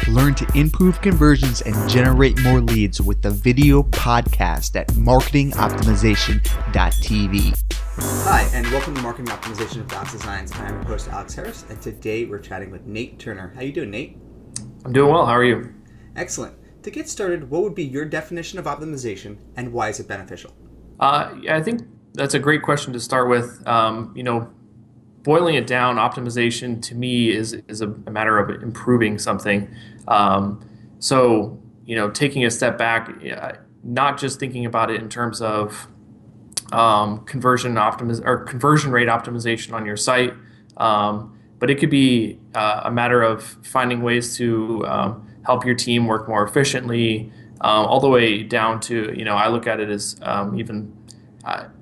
Learn to improve conversions and generate more leads with the video podcast at marketingoptimization.tv. Hi, and welcome to Marketing Optimization of alexdesign's. I'm your host, Alex Harris, and today we're chatting with Nate Turner. How you doing, Nate? I'm doing well. How are you? Excellent. To get started, what would be your definition of optimization, and why is it beneficial? I think that's a great question to start with. Boiling it down, optimization to me is a matter of improving something. Taking a step back, not just thinking about it in terms of conversion rate optimization on your site, but it could be a matter of finding ways to help your team work more efficiently, all the way down to, I look at it as even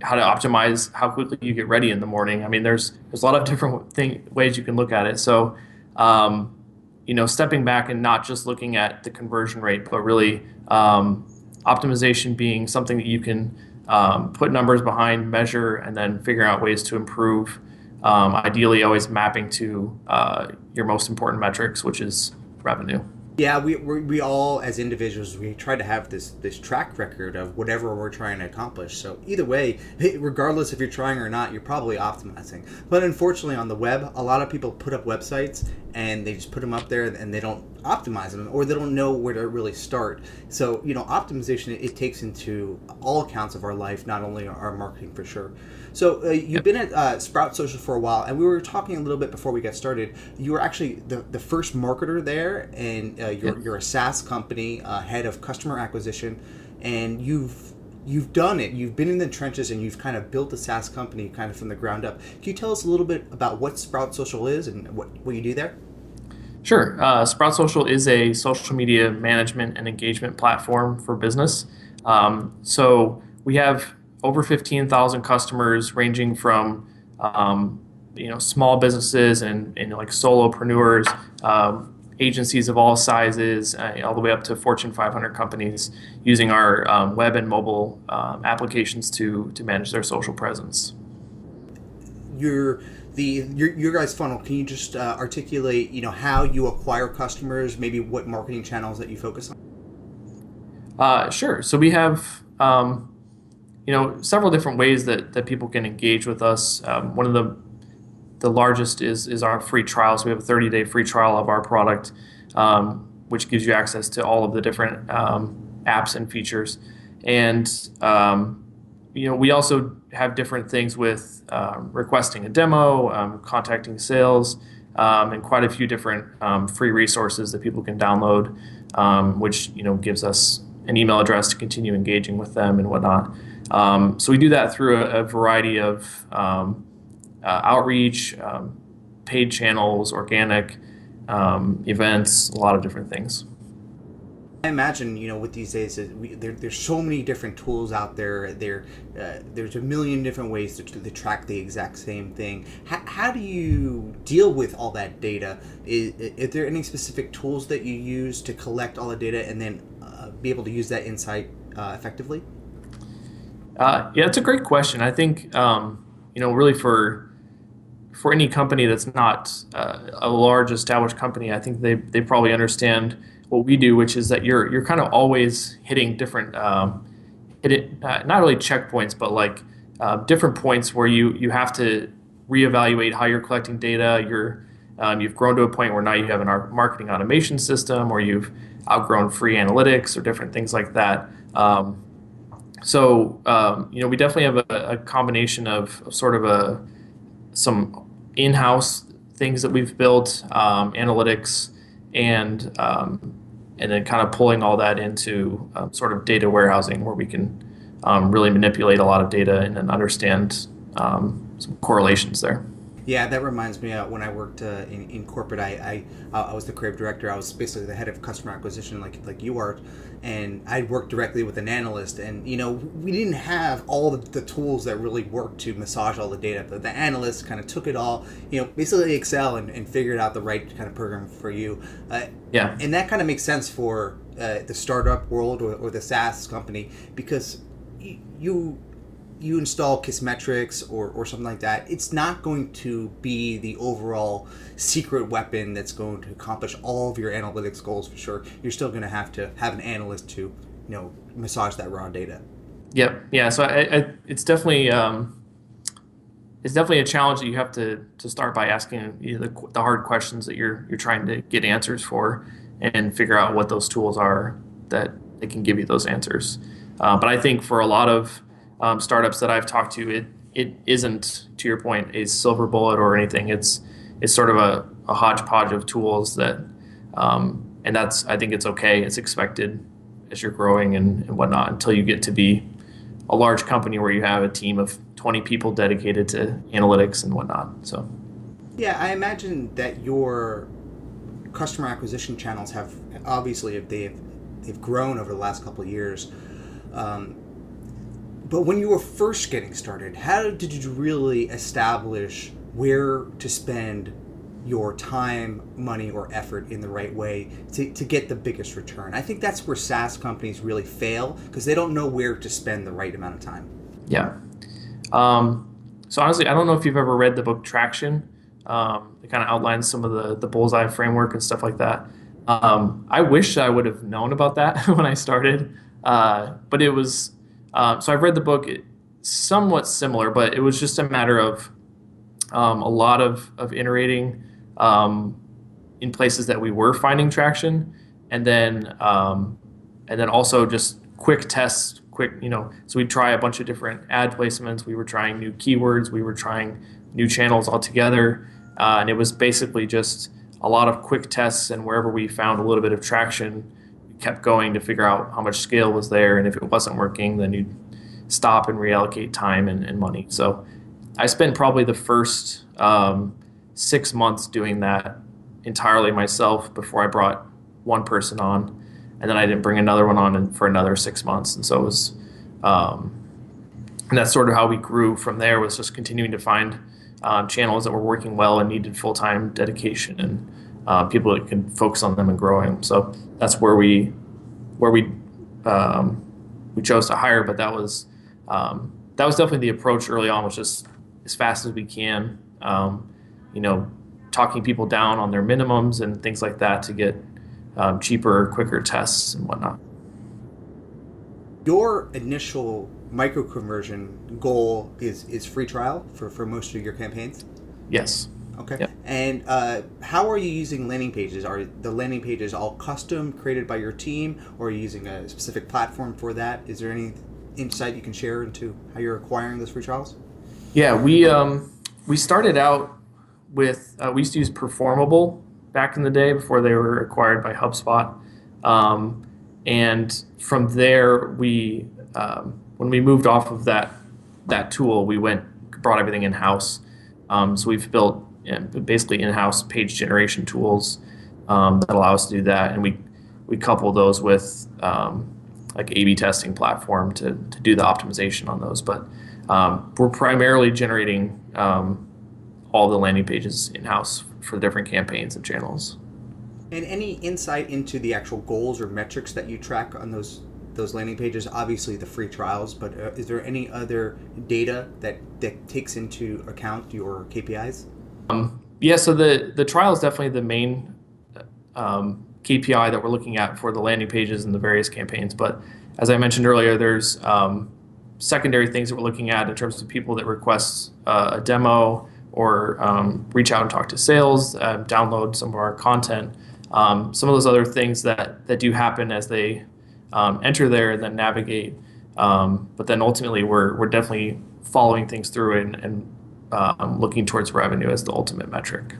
how to optimize how quickly you get ready in the morning. I mean, there's a lot of different ways you can look at it. So, stepping back and not just looking at the conversion rate, but really optimization being something that you can put numbers behind, measure, and then figure out ways to improve. Ideally, always mapping to your most important metrics, which is revenue. Yeah, we all, as individuals, we try to have this track record of whatever we're trying to accomplish. So either way, regardless if you're trying or not, you're probably optimizing. But unfortunately, on the web, a lot of people put up websites and they just put them up there and they don't optimize them, or they don't know where to really start. So, optimization, it takes into all accounts of our life, not only our marketing for sure. So you've been at Sprout Social for a while, and we were talking a little bit before we got started. You were actually the first marketer there, and you're a Saas company, head of customer acquisition, and you've done it. You've been in the trenches, and you've kind of built a Saas company kind of from the ground up. Can you tell us a little bit about what Sprout Social is and what you do there? Sure. Sprout Social is a social media management and engagement platform for business. So we have over 15,000 customers, ranging from small businesses and like solopreneurs, agencies of all sizes, all the way up to Fortune 500 companies using our web and mobile applications to manage their social presence. Your guys' funnel, can you just articulate how you acquire customers, maybe what marketing channels that you focus on? Sure. So we have several different ways that people can engage with us. One of the largest is our free trial. So we have a 30-day free trial of our product, which gives you access to all of the different apps and features. And we also have different things with requesting a demo, contacting sales, and quite a few different free resources that people can download, which gives us an email address to continue engaging with them and whatnot. So we do that through a variety of outreach, paid channels, organic events, a lot of different things. I imagine, with these days, there's so many different tools out there. There's a million different ways to track the exact same thing. How do you deal with all that data? Is there any specific tools that you use to collect all the data and then be able to use that insight effectively? Yeah, it's a great question. I think, really for any company that's not a large established company, I think they probably understand what we do, which is that you're kind of always hitting different, not really checkpoints, but like different points where you have to reevaluate how you're collecting data. You've grown to a point where now you have a marketing automation system, or you've outgrown free analytics or different things like that. So we definitely have a combination of sort of some in-house things that we've built, analytics, and then kind of pulling all that into sort of data warehousing, where we can really manipulate a lot of data and then understand some correlations there. Yeah, that reminds me when I worked in corporate, I was the creative director. I was basically the head of customer acquisition, like you are, and I worked directly with an analyst. And we didn't have all the tools that really worked to massage all the data, but the analyst kind of took it all, basically Excel, and figured out the right kind of program for you. Yeah, and that kind of makes sense for the startup world or the SaaS company, because you you install Kissmetrics or something like that, it's not going to be the overall secret weapon that's going to accomplish all of your analytics goals for sure. You're still going to have an analyst to, massage that raw data. Yep. Yeah. So it's definitely a challenge that you have to start by asking the hard questions that you're trying to get answers for, and figure out what those tools are that they can give you those answers. But I think for a lot of startups that I've talked to, it isn't, to your point, a silver bullet or anything. It's sort of a hodgepodge of tools that, and I think it's okay. It's expected as you're growing and whatnot, until you get to be a large company where you have a team of 20 people dedicated to analytics and whatnot. So, yeah, I imagine that your customer acquisition channels have obviously they've grown over the last couple of years. But when you were first getting started, how did you really establish where to spend your time, money, or effort in the right way to get the biggest return? I think that's where SaaS companies really fail, because they don't know where to spend the right amount of time. Yeah. So honestly, I don't know if you've ever read the book Traction. It kind of outlines some of the bullseye framework and stuff like that. I wish I would have known about that when I started, but it was, so I've read the book, somewhat similar, but it was just a matter of a lot of iterating in places that we were finding traction, and then also just quick tests, so we'd try a bunch of different ad placements, we were trying new keywords, we were trying new channels altogether, and it was basically just a lot of quick tests, and wherever we found a little bit of traction, we kept going to figure out how much scale was there, and if it wasn't working, then you'd stop and reallocate time and money. So I spent probably the first 6 months doing that entirely myself before I brought one person on, and then I didn't bring another one on for another 6 months. And so it was, and that's sort of how we grew from there, was just continuing to find channels that were working well and needed full-time dedication and people that could focus on them and growing. So that's where we chose to hire, but that was definitely the approach early on, was just as fast as we can, talking people down on their minimums and things like that to get cheaper, quicker tests and whatnot. Your initial micro conversion goal is free trial for most of your campaigns? Yes. Okay. Yep. And how are you using landing pages? Are the landing pages all custom, created by your team, or are you using a specific platform for that? Is there any insight you can share into how you're acquiring those free trials? Yeah, we started out with, we used to use Performable back in the day before they were acquired by HubSpot. And from there, we when we moved off of that tool, we brought everything in-house. So we've built basically in-house page generation tools that allow us to do that, and we couple those with like A/B testing platform to do the optimization on those. But we're primarily generating all the landing pages in-house for different campaigns and channels. And any insight into the actual goals or metrics that you track on those landing pages? Obviously the free trials, but is there any other data that takes into account your KPIs? Yeah, so the trial is definitely the main KPI that we're looking at for the landing pages and the various campaigns. But as I mentioned earlier, there's secondary things that we're looking at in terms of people that request a demo or reach out and talk to sales, download some of our content. Some of those other things that do happen as they enter there and then navigate. But then ultimately, we're definitely following things through and looking towards revenue as the ultimate metric.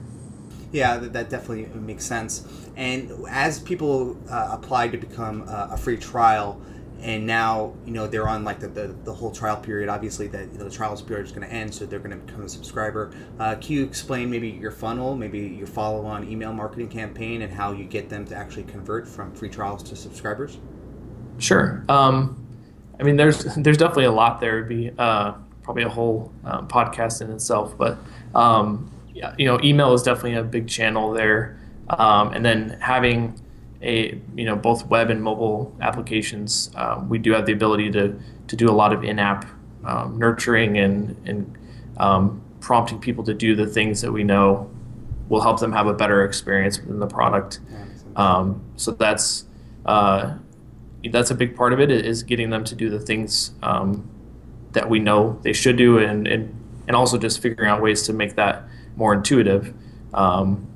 Yeah, that definitely makes sense. And as people apply to become a free trial, and now they're on like the whole trial period. Obviously, that the trial period is going to end, so they're going to become a subscriber. Can you explain maybe your funnel, maybe your follow-on email marketing campaign, and how you get them to actually convert from free trials to subscribers? Sure. I mean, there's definitely a lot there. It'd be probably a whole podcast in itself, but email is definitely a big channel there, and then having both web and mobile applications, we do have the ability to do a lot of in-app nurturing and prompting people to do the things that we know will help them have a better experience within the product. So that's a big part of it, is getting them to do the things that we know they should do, and also just figuring out ways to make that more intuitive. And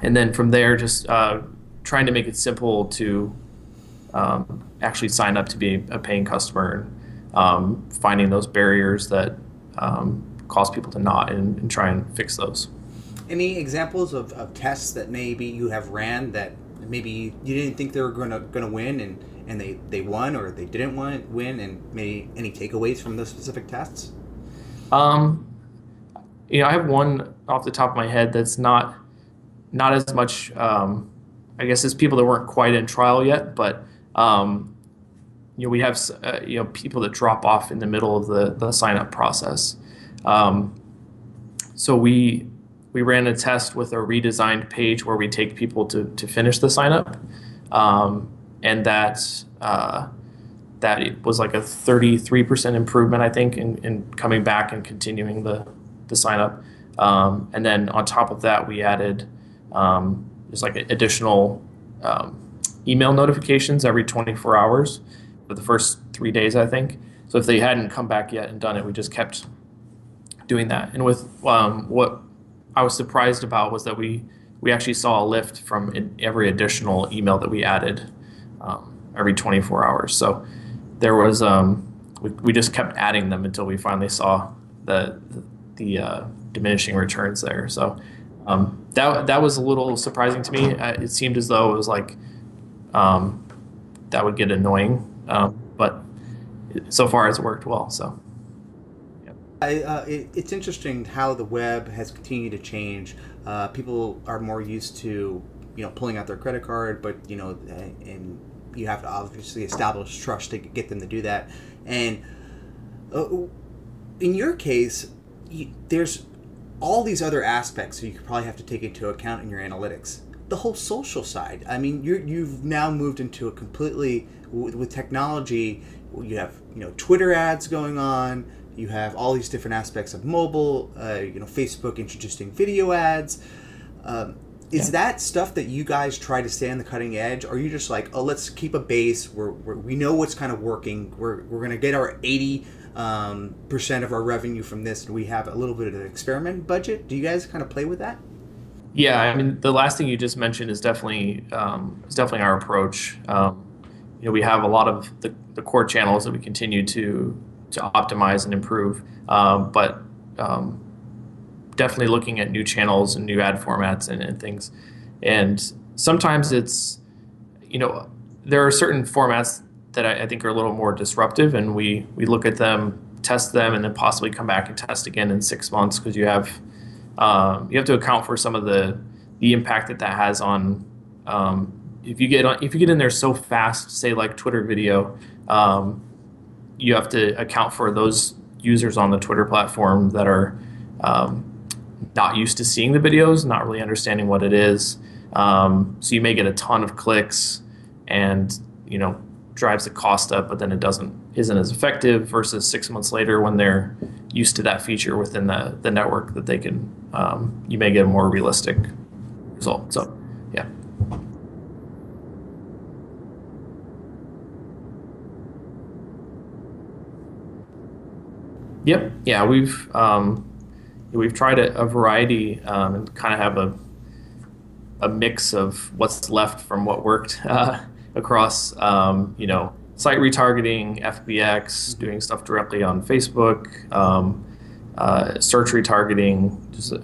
then from there, just trying to make it simple to actually sign up to be a paying customer, and finding those barriers that cause people to not, and try and fix those. Any examples of tests that maybe you have ran that maybe you didn't think they were gonna win, and they won, or they didn't win, and maybe any takeaways from those specific tests? I have one off the top of my head that's not as much, I guess, as people that weren't quite in trial yet, but we have people that drop off in the middle of the sign up process. So we ran a test with a redesigned page where we take people to finish the sign up, and that it was like a 33% improvement, I think, in coming back and continuing the sign up. And then on top of that, we added just like additional email notifications every 24 hours for the first 3 days, I think. So if they hadn't come back yet and done it, we just kept doing that. And with what I was surprised about was that we actually saw a lift from every additional email that we added every 24 hours. So there was we just kept adding them until we finally saw the diminishing returns there. So that was a little surprising to me. It seemed as though it was like that would get annoying, but so far it's worked well. So. It's interesting how the web has continued to change. People are more used to, pulling out their credit card, but and you have to obviously establish trust to get them to do that. And in your case, there's all these other aspects, so you could probably have to take into account in your analytics. The whole social side. I mean, you've now moved into a completely, with technology. You have Twitter ads going on. You have all these different aspects of mobile, Facebook introducing video ads. Is that stuff that you guys try to stay on the cutting edge? Or are you just like, let's keep a base. We know what's kind of working. We're going to get our 80% of our revenue from this, and we have a little bit of an experiment budget. Do you guys kind of play with that? Yeah, I mean, the last thing you just mentioned is definitely our approach. We have a lot of the core channels that we continue to optimize and improve, but definitely looking at new channels and new ad formats and things. And sometimes it's, there are certain formats that I think are a little more disruptive, and we look at them, test them, and then possibly come back and test again in 6 months, because you have to account for some of the impact that has on if you get in there so fast, say like Twitter video. You have to account for those users on the Twitter platform that are not used to seeing the videos, not really understanding what it is. So you may get a ton of clicks, and drives the cost up, but then it isn't as effective, versus 6 months later when they're used to that feature within the network, that they can you may get a more realistic result. So yeah. Yep. Yeah, we've tried a variety, and kind of have a mix of what's left from what worked across site retargeting, FBX, doing stuff directly on Facebook, search retargeting, just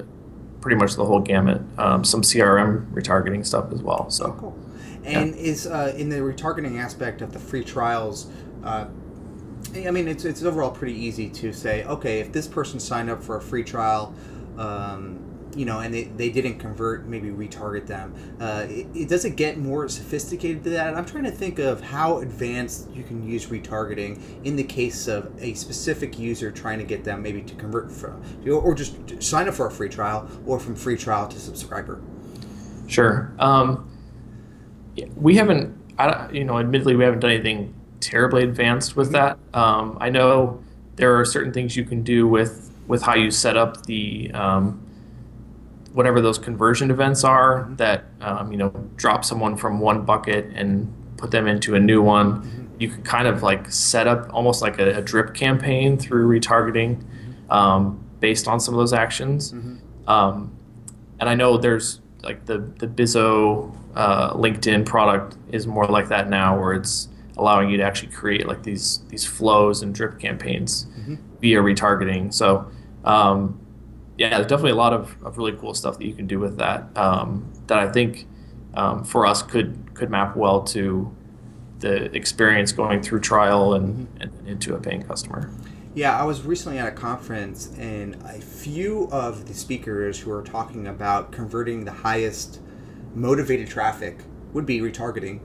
pretty much the whole gamut. Some CRM retargeting stuff as well. So cool. And is in the retargeting aspect of the free trials. I mean, it's overall pretty easy to say, okay, if this person signed up for a free trial, and they didn't convert, maybe retarget them. Does it get more sophisticated than that? I'm trying to think of how advanced you can use retargeting in the case of a specific user, trying to get them maybe to convert from, or just sign up for a free trial, or from free trial to subscriber. Sure. We haven't, admittedly, we haven't done anything terribly advanced with that. I know there are certain things you can do with how you set up the whatever those conversion events are that drop someone from one bucket and put them into a new one. You can kind of like set up almost like a drip campaign through retargeting based on some of those actions. And I know there's like the Bizzo LinkedIn product is more like that now, where it's allowing you to actually create like these flows and drip campaigns via retargeting. So there's definitely a lot of really cool stuff that you can do with that that I think for us could map well to the experience going through trial and into a paying customer. Yeah, I was recently at a conference, and a few of the speakers who were talking about converting the highest motivated traffic would be retargeting.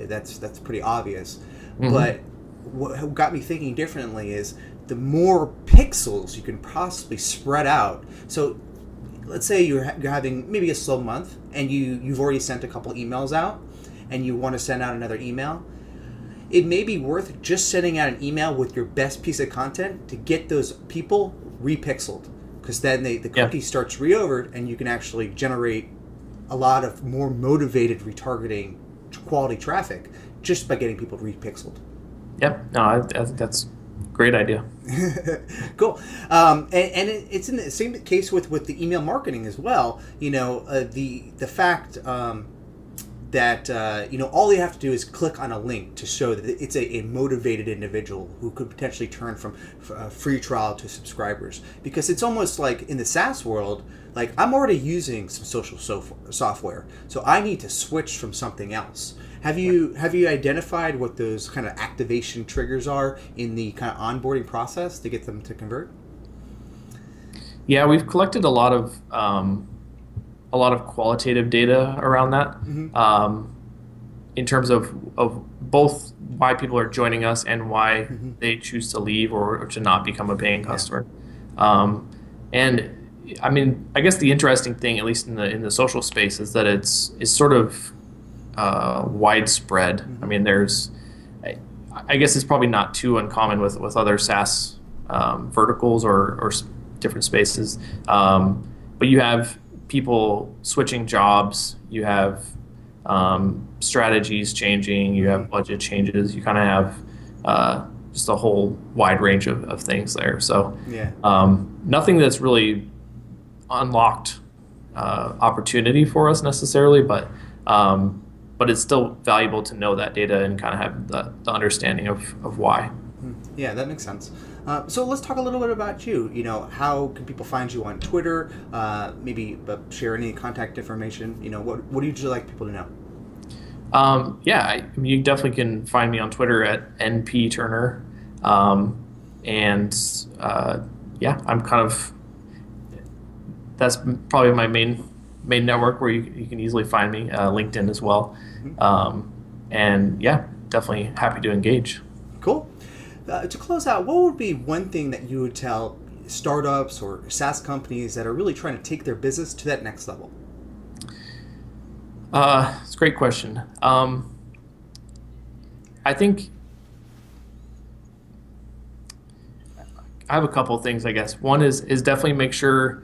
That's pretty obvious. But what got me thinking differently is the more pixels you can possibly spread out. So let's say you're having maybe a slow month, and you've already sent a couple emails out, and you want to send out another email. It may be worth just sending out an email with your best piece of content to get those people repixeled, because then the cookie starts re-overed, and you can actually generate a lot of more motivated retargeting quality traffic just by getting people repixeled. Yep. No, I think that's a great idea. Cool. And it's in the same case with the email marketing as well. The fact that all you have to do is click on a link to show that it's a motivated individual who could potentially turn from free trial to subscribers. Because it's almost like in the SaaS world, like I'm already using some social software, so I need to switch from something else. Have you identified what those kind of activation triggers are in the kind of onboarding process to get them to convert? Yeah, we've collected a lot of qualitative data around that in terms of both why people are joining us and why they choose to leave or to not become a paying customer. And I mean, I guess the interesting thing, at least in the social space, is that it's sort of widespread. I mean, I guess it's probably not too uncommon with other SaaS verticals or different spaces. But you have people switching jobs, you have strategies changing, you have budget changes, you kind of have just a whole wide range of things there. So nothing that's really unlocked opportunity for us necessarily, but it's still valuable to know that data and kind of have the understanding of why. Yeah, that makes sense. So let's talk a little bit about you. How can people find you on Twitter? Maybe share any contact information. What would you like people to know? You definitely can find me on Twitter at npturner. I'm kind of, that's probably my main network where you can easily find me. LinkedIn as well. Definitely happy to engage. Cool. To close out, what would be one thing that you would tell startups or SaaS companies that are really trying to take their business to that next level? It's a great question. I think I have a couple of things, I guess. One is definitely make sure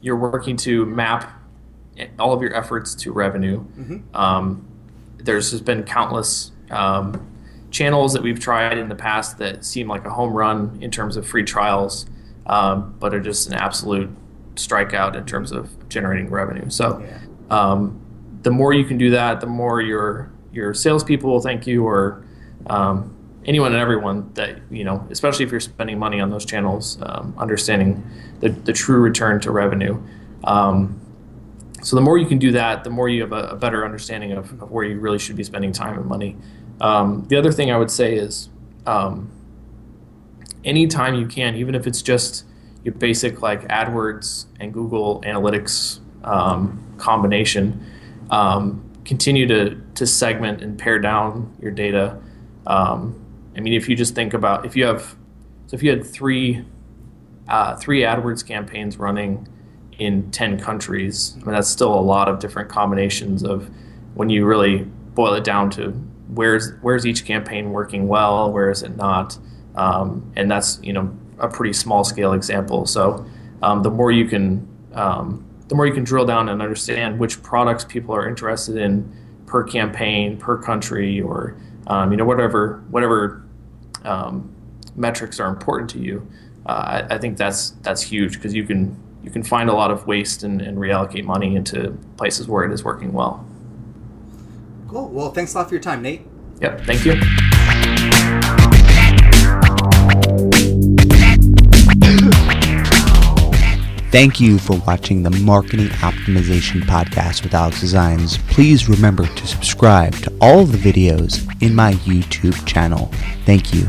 you're working to map all of your efforts to revenue. There's just been countless channels that we've tried in the past that seem like a home run in terms of free trials, but are just an absolute strikeout in terms of generating revenue. So the more you can do that, the more your salespeople will thank you, or anyone and everyone that, especially if you're spending money on those channels, understanding the true return to revenue. So the more you can do that, the more you have a better understanding of where you really should be spending time and money. The other thing I would say is anytime you can, even if it's just your basic like AdWords and Google Analytics combination, continue to segment and pare down your data. If you just think about if you had three AdWords campaigns running in 10 countries, that's still a lot of different combinations of, when you really boil it down to where's each campaign working well, where is it not, and that's a pretty small scale example. So the more you can drill down and understand which products people are interested in per campaign, per country, or whatever metrics are important to you. I think that's huge, because you can find a lot of waste and reallocate money into places where it is working well. Cool. Well, thanks a lot for your time, Nate. Yep. Thank you. Thank you for watching the Marketing Optimization Podcast with Alex Designs. Please remember to subscribe to all the videos in my YouTube channel. Thank you.